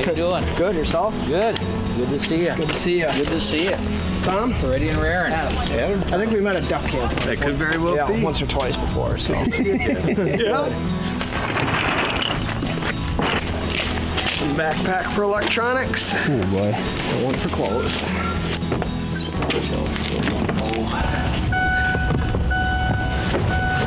How you doing? Good, yourself? Good. Good to see you. Good to see you. Good to see you. Tom? Ready and raring. Adam? I think we met at duck camp. That could very well be. Yeah, once or twice before, so. Yeah. Some backpack for electronics. Oh boy. And one for clothes.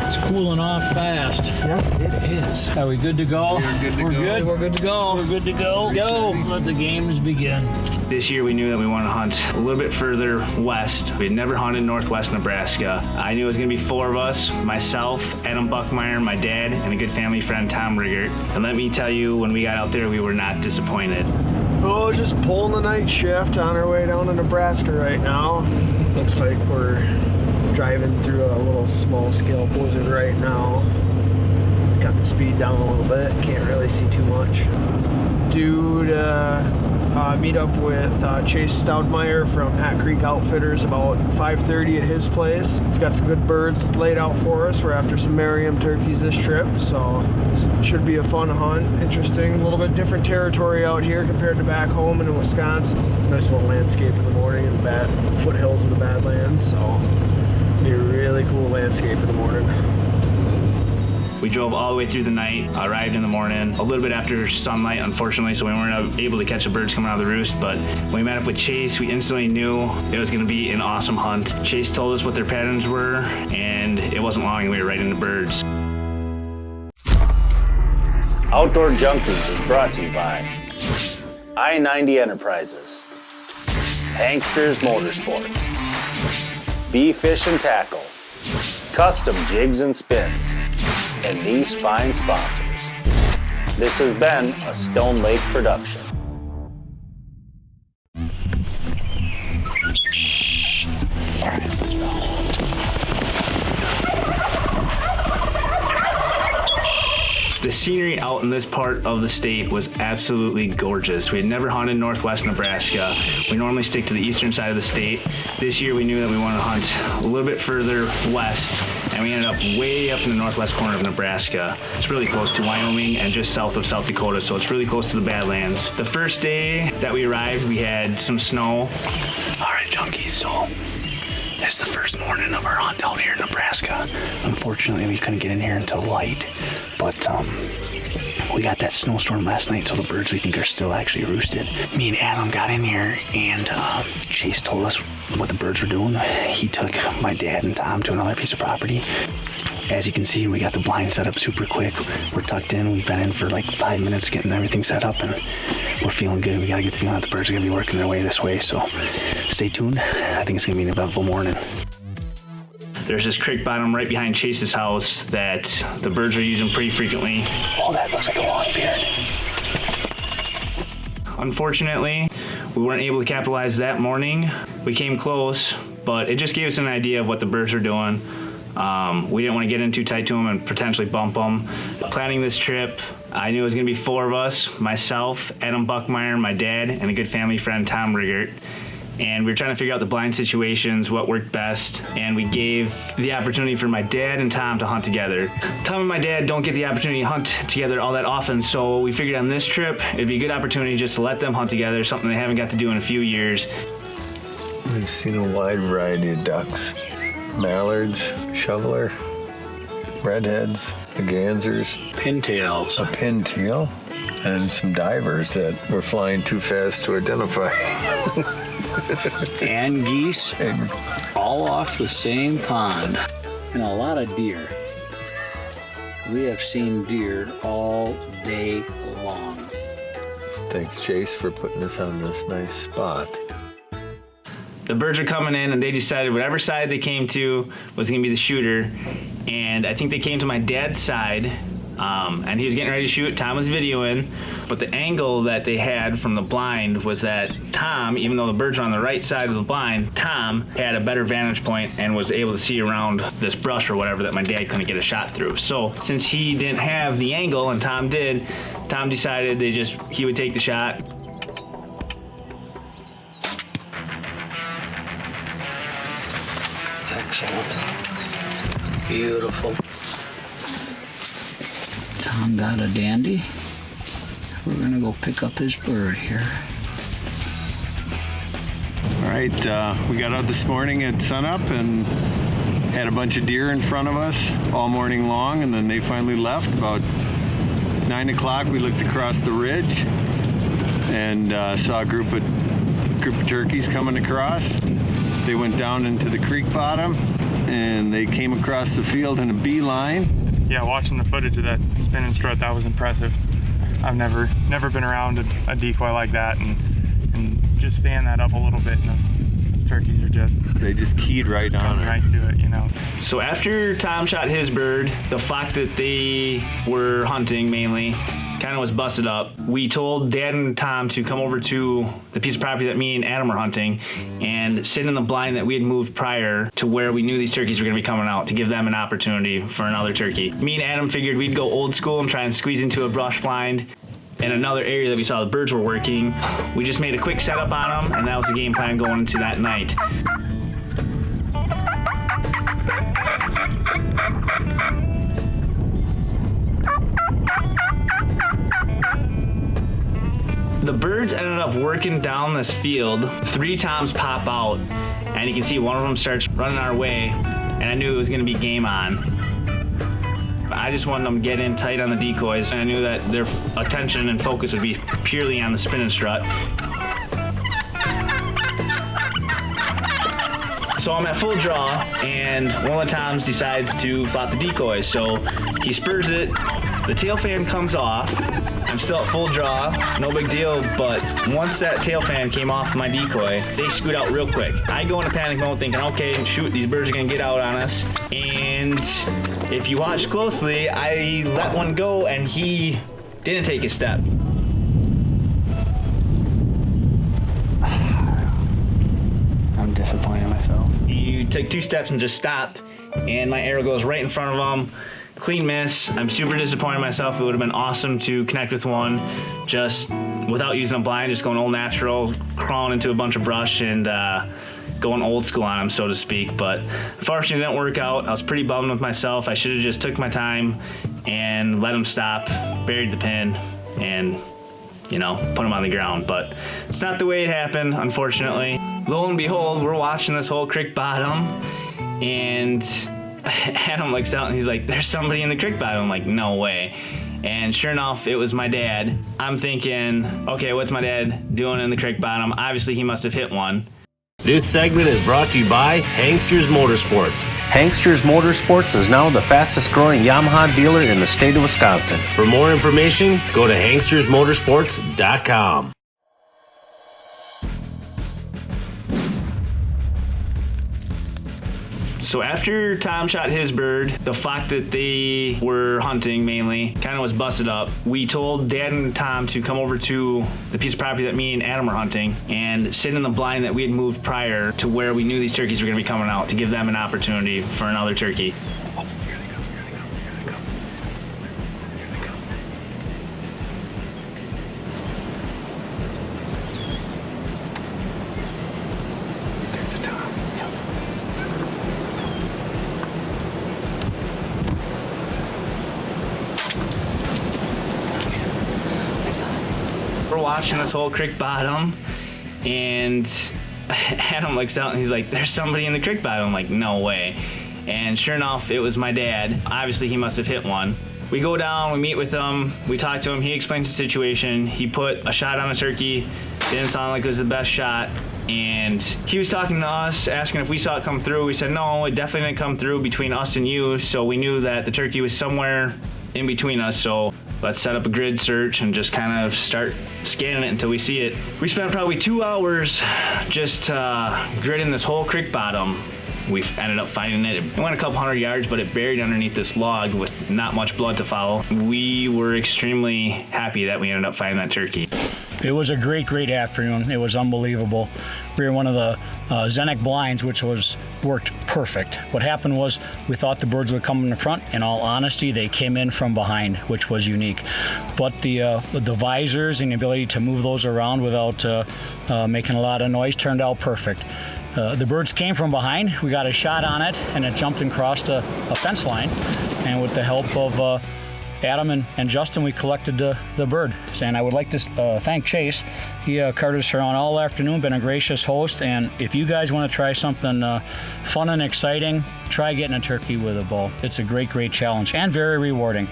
It's cooling off fast. Yeah, it is. Are we good to go? We're good to go. Good? We're good to go. We're good to go. Go. Let the games begin. This year we knew that we wanted to hunt a little bit further west. We had never hunted northwest Nebraska. I knew it was going to be 4 of us, myself, Adam Buckmeyer, my dad, and a good family friend, Tom Riggert. And let me tell you, when we got out there, we were not disappointed. Oh, just pulling the night shift on our way down to Nebraska right now. Looks like we're driving through a little small-scale blizzard right now. Got the speed down a little bit. Can't really see too much. Due to meet up with Chase Stoudemire from Hat Creek Outfitters about 5:30 at his place. He's got some good birds laid out for us. We're after some Merriam turkeys this trip, so it should be a fun hunt. Interesting, a little bit different territory out here compared to back home in Wisconsin. Nice little landscape in the morning in the foothills of the Badlands, so it'll be a really cool landscape in the morning. We drove all the way through the night, arrived in the morning, a little bit after sunlight, unfortunately, so we weren't able to catch the birds coming out of the roost, but when we met up with Chase, we instantly knew it was gonna be an awesome hunt. Chase told us what their patterns were, and it wasn't long and we were right into birds. Outdoor Junkies is brought to you by I-90 Enterprises, Hanksters Motorsports, B-Fish and Tackle, Custom Jigs and Spins, and these fine sponsors. This has been a Stone Lake production. All right, let's go. The scenery out in this part of the state was absolutely gorgeous. We had never hunted northwest Nebraska. We normally stick to the eastern side of the state. This year we knew that we wanted to hunt a little bit further west, and we ended up way up in the northwest corner of Nebraska. It's really close to Wyoming and just south of South Dakota, so it's really close to the Badlands. The first day that we arrived, we had some snow. All right, Junkies, so it's the first morning of our hunt out here in Nebraska. Unfortunately, we couldn't get in here until light, but we got that snowstorm last night, so the birds we think are still actually roosted. Me and Adam got in here, and Chase told us what the birds were doing. He took my dad and Tom to another piece of property. As you can see, we got the blind set up super quick. We're tucked in. We've been in for like 5 minutes getting everything set up, and we're feeling good. We got to get the feeling that the birds are going to be working their way this way, so stay tuned. I think it's going to be an eventful morning. There's this creek bottom right behind Chase's house that the birds are using pretty frequently. Oh, that looks like a long beard. Unfortunately, we weren't able to capitalize that morning. We came close, but it just gave us an idea of what the birds are doing. We didn't want to get in too tight to them and potentially bump them. Planning this trip, I knew it was going to be 4 of us, myself, Adam Buckmeyer, my dad, and a good family friend, Tom Riggert. And we were trying to figure out the blind situations, what worked best, and we gave the opportunity for my dad and Tom to hunt together. Tom and my dad don't get the opportunity to hunt together all that often, so we figured on this trip, it'd be a good opportunity just to let them hunt together, something they haven't got to do in a few years. We've seen a wide variety of ducks. Mallards, shoveler, redheads, the gansers, Pintails. a pintail, and some divers that were flying too fast to identify. And geese, all off the same pond. And a lot of deer. We have seen deer all day long. Thanks, Chase, for putting us on this nice spot. The birds are coming in, and they decided whatever side they came to was going to be the shooter. And I think they came to my dad's side, and he was getting ready to shoot. Tom was videoing, but the angle that they had from the blind was that Tom, even though the birds were on the right side of the blind, Tom had a better vantage point and was able to see around this brush or whatever that my dad couldn't get a shot through. So since he didn't have the angle and Tom did, Tom decided he would take the shot. Excellent. Beautiful. Tom got a dandy. We're gonna go pick up his bird here. All right, we got out this morning at sunup and had a bunch of deer in front of us all morning long, and then they finally left. About 9 o'clock, we looked across the ridge and saw a group of turkeys coming across. They went down into the creek bottom and they came across the field in a beeline. Yeah, watching the footage of that spin and strut, that was impressive. I've never been around a decoy like that, and just fan that up a little bit, and those turkeys are they just keyed right on it. Right to it, you know. So after Tom shot his bird, the flock that they were hunting mainly kind of was busted up. We told Dad and Tom to come over to the piece of property that me and Adam were hunting and sit in the blind that we had moved prior to where we knew these turkeys were going to be coming out, to give them an opportunity for another turkey. Me and Adam figured we'd go old school and try and squeeze into a brush blind in another area that we saw the birds were working. We just made a quick setup on them, and that was the game plan going into that night. The birds ended up working down this field. 3 toms pop out, and you can see one of them starts running our way, and I knew it was gonna be game on. I just wanted them to get in tight on the decoys, and I knew that their attention and focus would be purely on the spin and strut. So I'm at full draw, and one of the toms decides to flop the decoys. So he spurs it, the tail fan comes off. I'm still at full draw, no big deal, but once that tail fan came off my decoy, they scoot out real quick. I go into panic mode thinking, okay, shoot, these birds are gonna get out on us. And if you watch closely, I let one go and he didn't take a step. I'm disappointed in myself. He took 2 steps and just stopped, and my arrow goes right in front of him. Clean miss. I'm super disappointed in myself. It would have been awesome to connect with one just without using a blind, just going old natural, crawling into a bunch of brush and going old school on him, so to speak. But unfortunately, it didn't work out. I was pretty bummed with myself. I should have just took my time and let him stop, buried the pin, and put him on the ground. But it's not the way it happened, unfortunately. Lo and behold, we're watching this whole creek bottom, and Adam looks out and he's like, there's somebody in the creek bottom. I'm like, no way. And sure enough, it was my dad. I'm thinking, okay, what's my dad doing in the creek bottom? Obviously, he must have hit one. This segment is brought to you by Hanksters Motorsports. Hanksters Motorsports is now the fastest growing Yamaha dealer in the state of Wisconsin. For more information, go to hankstersmotorsports.com. So after Tom shot his bird, the flock that they were hunting mainly kind of was busted up. We told Dad and Tom to come over to the piece of property that me and Adam were hunting and sit in the blind that we had moved prior to where we knew these turkeys were going to be coming out, to give them an opportunity for another turkey. We're watching this whole creek bottom, and Adam looks out and he's like, there's somebody in the creek bottom. I'm like, no way. And sure enough, it was my dad. Obviously, he must have hit one. We go down, we meet with him, we talk to him, he explains the situation. He put a shot on a turkey, didn't sound like it was the best shot, and he was talking to us, asking if we saw it come through. We said, no, it definitely didn't come through between us and you, so we knew that the turkey was somewhere in between us, so let's set up a grid search and just kind of start scanning it until we see it. We spent probably 2 hours just gridding this whole creek bottom. We ended up finding it. It went a couple hundred yards, but it buried underneath this log with not much blood to follow. We were extremely happy that we ended up finding that turkey. It was a great afternoon. It was unbelievable. we were in one of the Zenek blinds, which worked perfect. What happened was we thought the birds would come in the front. In all honesty, they came in from behind, which was unique. But the visors and the ability to move those around without making a lot of noise turned out perfect. The birds came from behind. We got a shot on it, and it jumped and crossed a fence line. And with the help of Adam and Justin, we collected the bird. And I would like to thank Chase. He carted us around all afternoon, been a gracious host. And if you guys want to try something fun and exciting, try getting a turkey with a bow. It's a great, great challenge and very rewarding.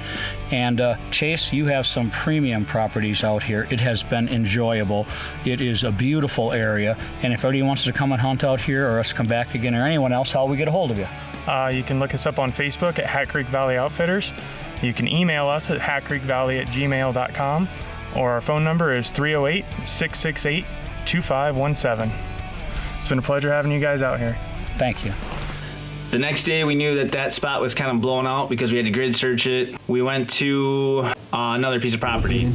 And Chase, you have some premium properties out here. It has been enjoyable. It is a beautiful area. And if anybody wants to come and hunt out here, or us come back again, or anyone else, how will we get a hold of you? You can look us up on Facebook at Hat Creek Valley Outfitters. You can email us at hatcreekvalley@gmail.com, or our phone number is 308-668-2517. It's been a pleasure having you guys out here. Thank you. The next day, we knew that spot was kind of blown out because we had to grid search it. We went to another piece of property.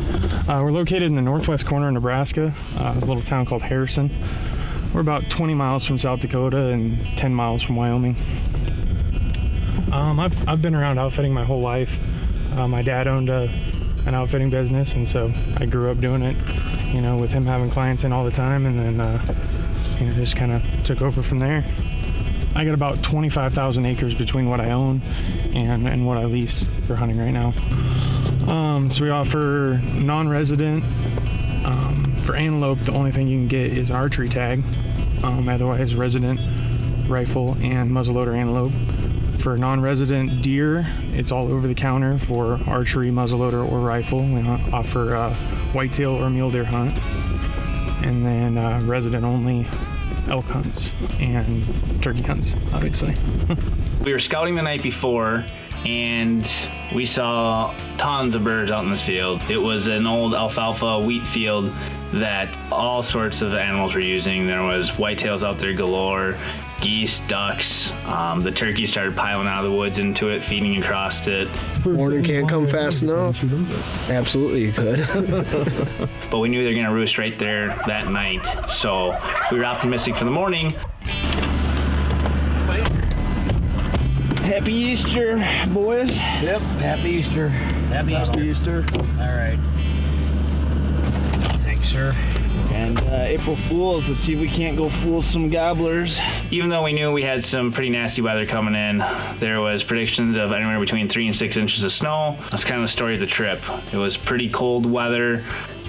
We're located in the northwest corner of Nebraska, a little town called Harrison. We're about 20 miles from South Dakota and 10 miles from Wyoming. I've been around outfitting my whole life. My dad owned an outfitting business, and so I grew up doing it, with him having clients in all the time, and then just kind of took over from there. I got about 25,000 acres between what I own and what I lease for hunting right now. So we offer non-resident. For antelope, the only thing you can get is an archery tag. Otherwise, resident rifle and muzzleloader antelope. For non-resident deer, it's all over the counter for archery, muzzleloader, or rifle. We offer whitetail or mule deer hunt. And then resident only elk hunts and turkey hunts, obviously. We were scouting the night before, and we saw tons of birds out in this field. It was an old alfalfa wheat field that all sorts of animals were using. There was whitetails out there galore, geese, ducks. The turkeys started piling out of the woods into it, feeding across it. Morning can't come fast enough. Absolutely, you could. But we knew they were going to roost right there that night, so we were optimistic for the morning. Happy Easter, boys. Yep. Happy Easter. Happy Easter. All right. Thanks, sir. And April Fools, let's see if we can't go fool some gobblers. Even though we knew we had some pretty nasty weather coming in, there was predictions of anywhere between 3 and 6 inches of snow. That's kind of the story of the trip. It was pretty cold weather.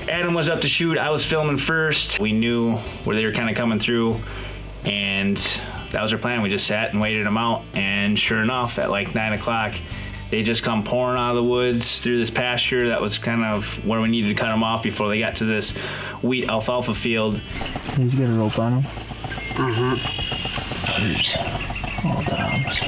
Adam was up to shoot, I was filming first. We knew where they were kind of coming through, and that was our plan. We just sat and waited them out, and sure enough, at like 9 o'clock, they just come pouring out of the woods through this pasture. That was kind of where we needed to cut them off before they got to this wheat alfalfa field. He's got a rope on him. Others, all dogs.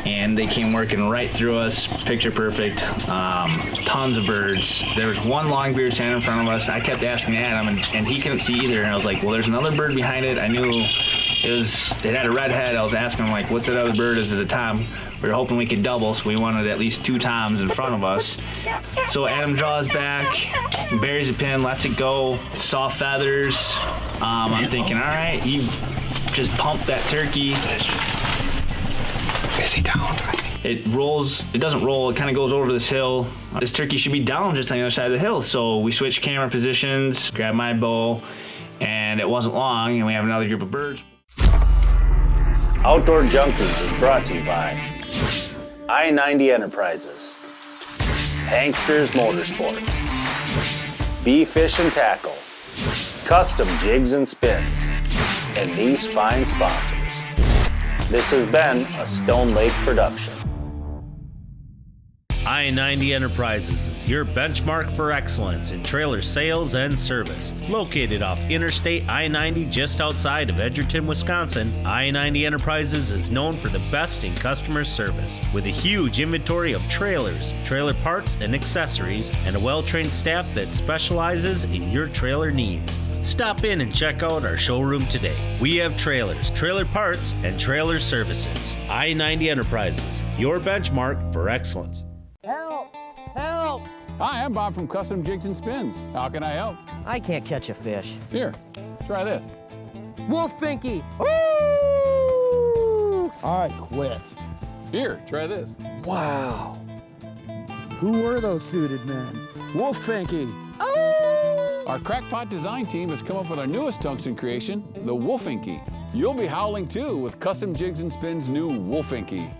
And they came working right through us, picture perfect. Tons of birds. There was one longbeard standing in front of us. I kept asking Adam, and he couldn't see either. And I was like, well, there's another bird behind it. I knew it had a red head. I was asking him, like, what's that other bird? Is it a tom? We were hoping we could double, so we wanted at least 2 toms in front of us. So Adam draws back, buries a pin, lets it go, saw feathers. I'm thinking, all right, he just pumped that turkey. Is he down? It rolls, it doesn't roll, it kind of goes over this hill. This turkey should be down just on the other side of the hill. So we switched camera positions, grabbed my bow, and it wasn't long, and we have another group of birds. Outdoor Junkies is brought to you by I-90 Enterprises, Hanksters Motorsports, B-Fish and Tackle, Custom Jigs and Spins, and these fine sponsors. This has been a Stone Lake production. I-90 Enterprises is your benchmark for excellence in trailer sales and service. Located off Interstate I-90 just outside of Edgerton, Wisconsin, I-90 Enterprises is known for the best in customer service. With a huge inventory of trailers, trailer parts and accessories, and a well-trained staff that specializes in your trailer needs. Stop in and check out our showroom today. We have trailers, trailer parts, and trailer services. I-90 Enterprises, your benchmark for excellence. Help! Help! Hi, I'm Bob from Custom Jigs and Spins. How can I help? I can't catch a fish. Here, try this. Wolfinky. Woo! I quit. Here, try this. Wow. Who were those suited men? Wolfinky. Our crackpot design team has come up with our newest tungsten creation, the Wolfinky. You'll be howling too with Custom Jigs and Spins' new Wolfinky.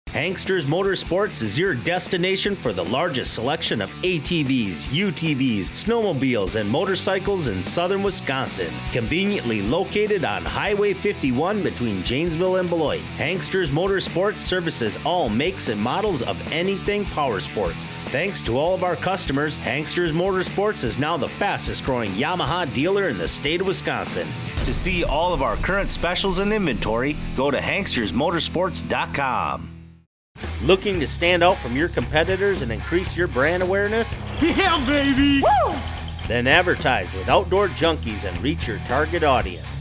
Hanksters Motorsports is your destination for the largest selection of ATVs, UTVs, snowmobiles, and motorcycles in southern Wisconsin. Conveniently located on Highway 51 between Janesville and Beloit, Hanksters Motorsports services all makes and models of anything power sports. Thanks to all of our customers, Hanksters Motorsports is now the fastest growing Yamaha dealer in the state of Wisconsin. To see all of our current specials and inventory, go to hankstersmotorsports.com. Looking to stand out from your competitors and increase your brand awareness? Yeah, baby! Woo! Then advertise with Outdoor Junkies and reach your target audience.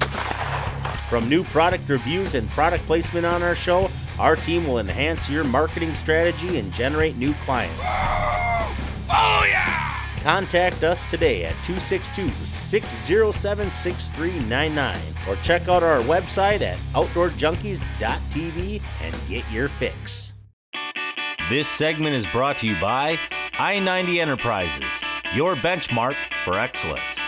From new product reviews and product placement on our show, our team will enhance your marketing strategy and generate new clients. Oh, yeah! Contact us today at 262-607-6399 or check out our website at outdoorjunkies.tv and get your fix. This segment is brought to you by I-90 Enterprises, your benchmark for excellence.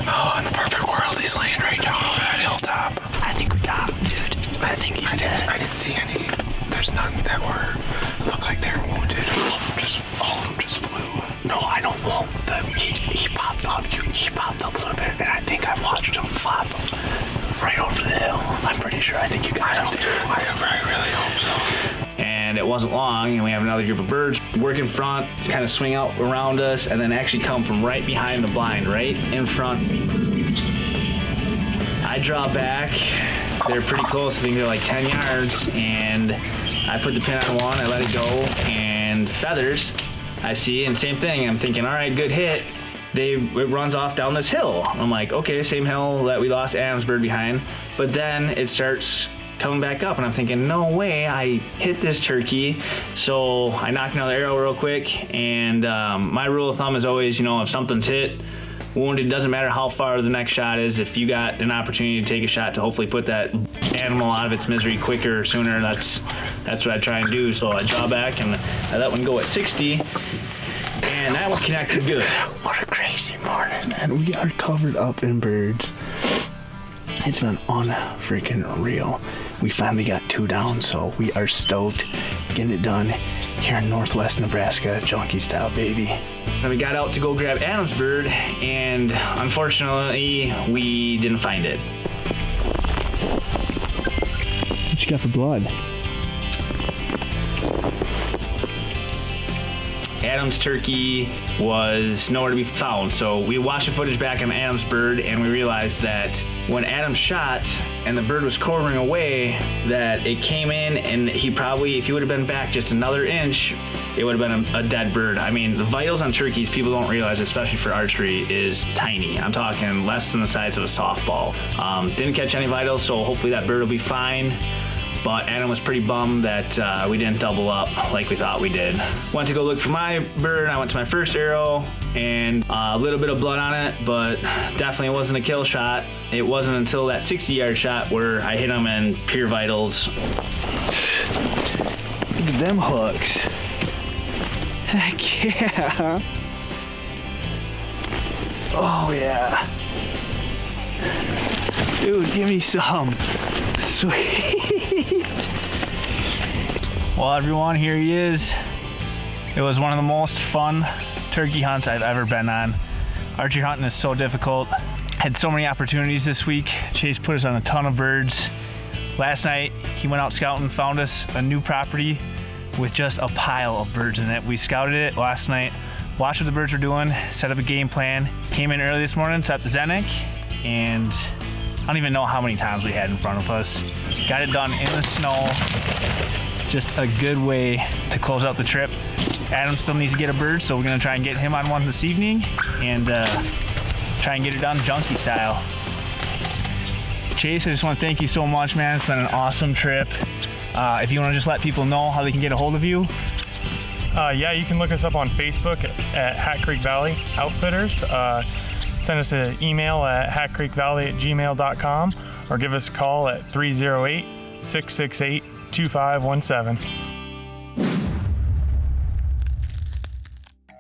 Oh, in the perfect world, he's laying right down over that hilltop. I think we got him, dude. I think he's dead. I didn't see any. There's none that looked like they were wounded. All of them just flew. No, I don't know. He popped up. He popped up a little bit, and I think I watched him flop right over the hill. I'm pretty sure. I think you got him. I really hope so. And it wasn't long, and we have another group of birds work in front, kind of swing out around us, and then actually come from right behind the blind, right in front. I draw back. They're pretty close. I think they're like 10 yards, and I put the pin on one. I let it go, and feathers. I see, and same thing. I'm thinking, all right, good hit. It runs off down this hill. I'm like, okay, same hill that we lost Adam's bird behind. But then it starts coming back up, and I'm thinking, no way, I hit this turkey. So I knocked another arrow real quick, and my rule of thumb is always, if something's hit, wounded, doesn't matter how far the next shot is. If you got an opportunity to take a shot to hopefully put that animal out of its misery quicker or sooner, that's what I try and do. So I draw back, and I let one go at 60. And that one connected good. What a crazy morning, man. We are covered up in birds. It's been unfreaking real. We finally got 2 down, so we are stoked getting it done here in Northwest Nebraska, Junkie Style, baby. And we got out to go grab Adam's bird, and unfortunately, we didn't find it. What you got for blood? Adam's turkey was nowhere to be found, so we watched the footage back on Adam's bird, and we realized that when Adam shot and the bird was quartering away, that it came in, and he probably, if he would have been back just another inch, it would have been a dead bird. I mean, the vitals on turkeys, people don't realize, especially for archery, is tiny. I'm talking less than the size of a softball. Didn't catch any vitals, so hopefully that bird will be fine. But Adam was pretty bummed that we didn't double up like we thought we did. Went to go look for my bird. I went to my first arrow, and a little bit of blood on it, but definitely wasn't a kill shot. It wasn't until that 60-yard shot where I hit him in pure vitals. Look at them hooks. Heck yeah. Oh yeah. Dude, give me some. Sweet. Well, everyone, here he is. It was one of the most fun turkey hunts I've ever been on. Archery hunting is so difficult. Had so many opportunities this week. Chase put us on a ton of birds. Last night, he went out scouting, found us a new property with just a pile of birds in it. We scouted it last night, watched what the birds were doing, set up a game plan. Came in early this morning, set up the Zenek, and I don't even know how many times we had in front of us. Got it done in the snow. Just a good way to close out the trip. Adam still needs to get a bird, so we're gonna try and get him on one this evening and try and get it done junkie style. Chase, I just want to thank you so much, man. It's been an awesome trip. If you want to just let people know how they can get a hold of you. Yeah, you can look us up on Facebook at Hat Creek Valley Outfitters. Send us an email at hatcreekvalley@gmail.com or give us a call at 308-668-2517.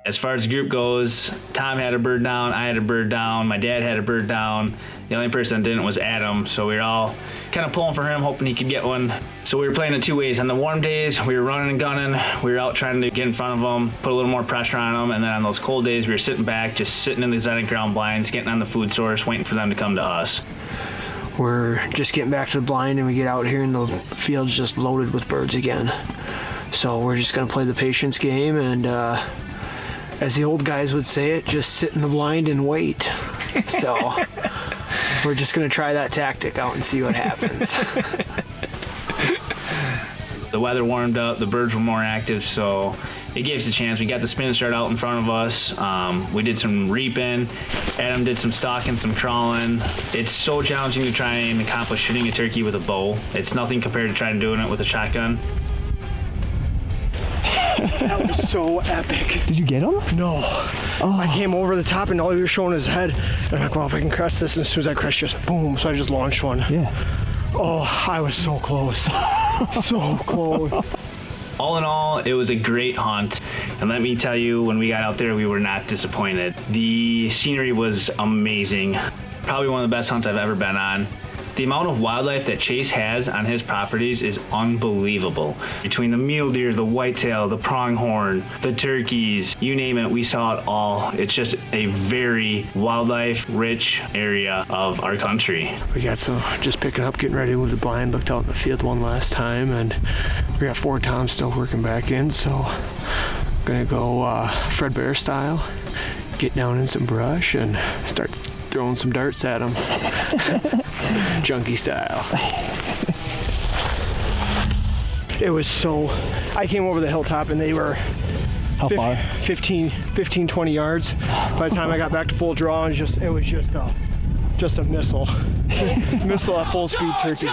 As far as the group goes, Tom had a bird down, I had a bird down, my dad had a bird down. The only person that didn't was Adam, so we were all kind of pulling for him, hoping he could get one. So we were playing it two ways. On the warm days, we were running and gunning. We were out trying to get in front of them, put a little more pressure on them, and then on those cold days, we were sitting back, just sitting in the Zenit ground blinds, getting on the food source, waiting for them to come to us. We're just getting back to the blind, and we get out here, and the field's just loaded with birds again. So we're just gonna play the patience game, and as the old guys would say it, just sit in the blind and wait. So we're just gonna try that tactic out and see what happens. The weather warmed up, the birds were more active, so it gave us a chance. We got the spin start out in front of us. We did some reaping. Adam did some stalking, some crawling. It's so challenging to try and accomplish shooting a turkey with a bow. It's nothing compared to trying doing it with a shotgun. That was so epic. Did you get him? No. Oh. I came over the top and all he was showing his head. And I'm like, well, if I can crest this, and as soon as I crest, just boom. So I just launched one. Yeah. Oh, I was so close. So close. All in all, it was a great hunt. And let me tell you, when we got out there, we were not disappointed. The scenery was amazing. Probably one of the best hunts I've ever been on. The amount of wildlife that Chase has on his properties is unbelievable. Between the mule deer, the whitetail, the pronghorn, the turkeys, you name it, we saw it all. It's just a very wildlife-rich area of our country. We got some, just picking up, getting ready to move the blind. Looked out in the field one last time, and we got 4 toms still working back in, so gonna go Fred Bear style, get down in some brush and start throwing some darts at them. Junkie style. It was so, I came over the hilltop and they were How far? 15, 20 yards. By the time I got back to full draw, it was just a missile. Missile at full speed turkey.